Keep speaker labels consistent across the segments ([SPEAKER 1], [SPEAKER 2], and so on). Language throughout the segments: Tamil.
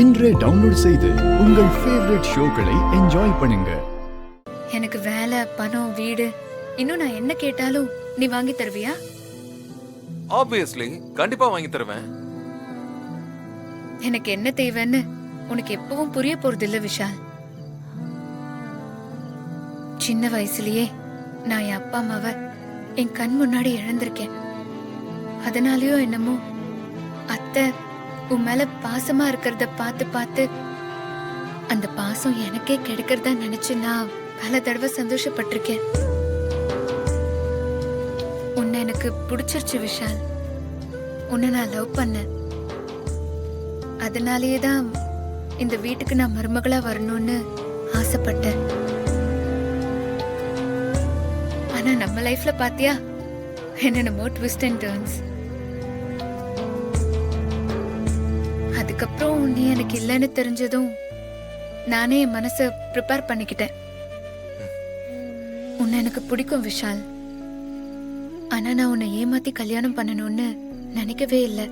[SPEAKER 1] இன்றே டவுன்லோட் செய்து உங்கள் ஃபேவரட் ஷோக்களை என்ஜாய் பண்ணுங்க.
[SPEAKER 2] எனக்கு வேலை, பணம், வீடு, இன்னும் நான் என்ன கேட்டாலும் நீ வாங்கி தருவியா?
[SPEAKER 3] ஆப்வியஸ்லி கண்டிப்பா வாங்கி தருவேன்.
[SPEAKER 2] எனக்கு என்ன தேவைன்னு உனக்கு எப்பவும் புரிய போறது இல்ல விஷால். சின்ன வயசுலயே நான் என் அப்பா அம்மாவை என் கண் முன்னாடி இழந்திருக்கேன். அதனாலயோ என்னமோ அத்தை உன் மேல பாசமா இருக்கிறத பார்த்து பார்த்து அந்த பாசம் எனக்கே கிடைக்கிறதா நினைச்சு நான் பல தடவை சந்தோஷப்பட்டிருக்கேன். உன்னை எனக்கு பிடிச்சிருச்சு விஷால். உன்னை நான் லவ் பண்ணேன். அதனாலேயே தான் இந்த வீட்டுக்கு நான் மருமகளா வரணும்னு ஆசைப்பட்டேன். ஆனா நம்ம லைஃப்ல பாத்தியா என்னென்னமோ ட்விஸ்ட் அண்ட் டர்ன்ஸ். அதுக்கப்புறம் நீ எனக்கு இல்லைன்னு தெரிஞ்சதும் நானே என் மனசை ப்ரிப்பேர் பண்ணிக்கிட்டேன். உன்னை எனக்கு பிடிக்கும் விஷால். ஆனா நான் உன்னை ஏமாத்தி கல்யாணம் பண்ணணும்னு நினைக்கவே இல்லை.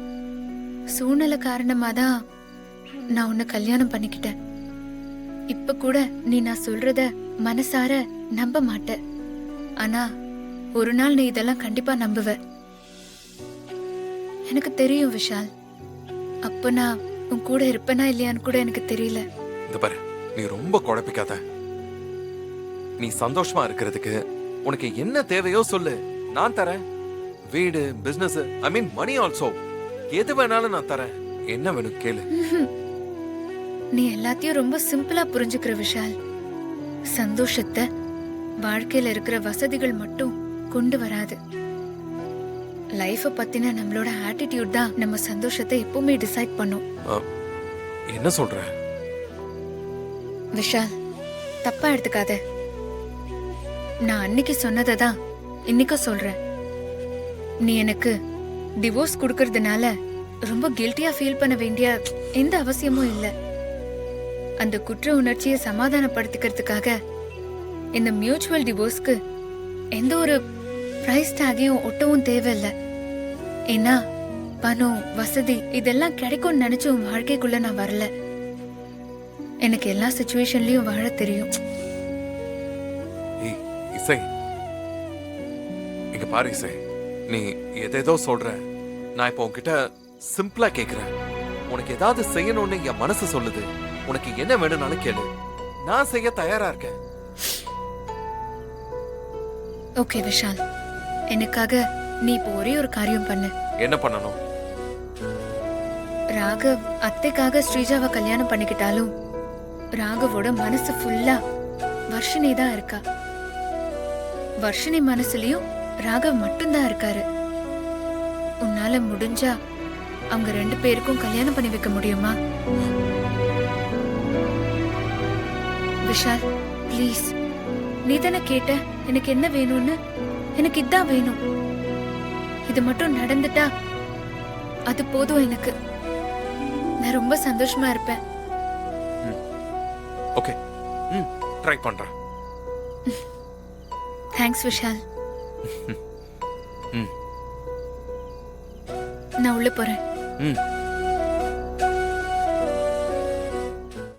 [SPEAKER 2] சூழ்நிலை காரணமா தான் நான் உன்னை கல்யாணம் பண்ணிக்கிட்டேன். இப்ப கூட நீ நான் சொல்றத மனசார நம்ப மாட்ட. ஆனா ஒரு நாள் நீ இதெல்லாம் கண்டிப்பா நம்புவ. எனக்கு தெரியும் விஷால். அப்ப நான் உன் கூட இருப்பேனா இல்லையான்னு கூட எனக்கு தெரியல.
[SPEAKER 3] இந்த பாரு, நீ ரொம்ப குழப்பிக்காத. நீ சந்தோஷமா இருக்கிறதுக்கு உனக்கு என்ன தேவையோ சொல்லு, நான் தரேன். வீடு, பிசினஸ், ஐ மீன் மணி ஆல்சோ. எது வேணாலும் நான் தரேன். என்ன வேணும் கேளு.
[SPEAKER 2] நீ எல்லாத்தையும் ரொம்ப சிம்பிளா புரிஞ்சுக்கிற விஷால். சந்தோஷத்தை வாழ்க்கையில இருக்கிற வசதிகள் மட்டும் கொண்டு வராது. லைஃப பத்தின நம்மளோட ஆட்டிடியூட் தான் நம்ம சந்தோஷத்தை எப்பவுமே டிசைட் பண்ணும்.
[SPEAKER 3] என்ன சொல்ற
[SPEAKER 2] விஷால்? தப்பா எடுத்துக்காத. நான் அன்னைக்கு சொன்னதை தான் இன்னைக்கும் சொல்றேன். நீ எனக்கு டிவோர்ஸ் கொடுக்கறதுனால ரொம்ப கில்ட்டியா ஃபீல் பண்ண வேண்டிய எந்த அவசியமும் இல்ல. அந்த குற்ற உணர்ச்சியை சமாதானப்படுத்திக்கிறதுக்காக இந்த மியூச்சுவல் டிவோர்ஸ்க்கு எந்த ஒரு பிரைஸ் டாகையும் ஒட்டவும் தேவையில்லை. ஏன்னா பணம், வசதி இதெல்லாம் கிடைக்கும்னு நினைச்சு உன் வாழ்க்கைக்குள்ள நான் வரல. எனக்கு எல்லா சிச்சுவேஷன்லயும் வாழ தெரியும்.
[SPEAKER 3] இசை, இங்க பாரு இசை, நீ எதேதோ சொல்ற. நான் இப்போ உன்கிட்ட சிம்பிளா கேக்குறேன். உனக்கு ஏதாவது செய்யணும்னு என் மனசு சொல்லுது. உனக்கு என்ன வேணும்னாலும் கேளு, நான் செய்ய தயாரா இருக்கேன்.
[SPEAKER 2] ஓகே விஷால், எனக்காக நீ இப்போ ஒரே ஒரு காரியம் பண்ணு.
[SPEAKER 3] என்ன பண்ணணும்?
[SPEAKER 2] ராகவ் அத்தைக்காக ஸ்ரீஜாவை கல்யாணம் பண்ணிக்கிட்டாலும் ராகவோட மனசு ஃபுல்லா வர்ஷினி தான் இருக்கா. வர்ஷினி மனசுலயும் ராகவ் மட்டும்தான் இருக்காரு. உன்னால முடிஞ்சா அவங்க ரெண்டு பேருக்கும் கல்யாணம் பண்ணி வைக்க முடியுமா? விஷால் ப்ளீஸ், நீ தானே கேட்ட எனக்கு என்ன வேணும்னு. எனக்கு இதான் வேணும். இது மட்டும் நடந்துட்டா அது போதும் எனக்கு. நான் ரொம்ப சந்தோஷமா இருப்பேன்.
[SPEAKER 3] ஓகே, ட்ரை பண்றேன்.
[SPEAKER 2] தேங்க்ஸ் விஷால். நான் உள்ள போறேன்.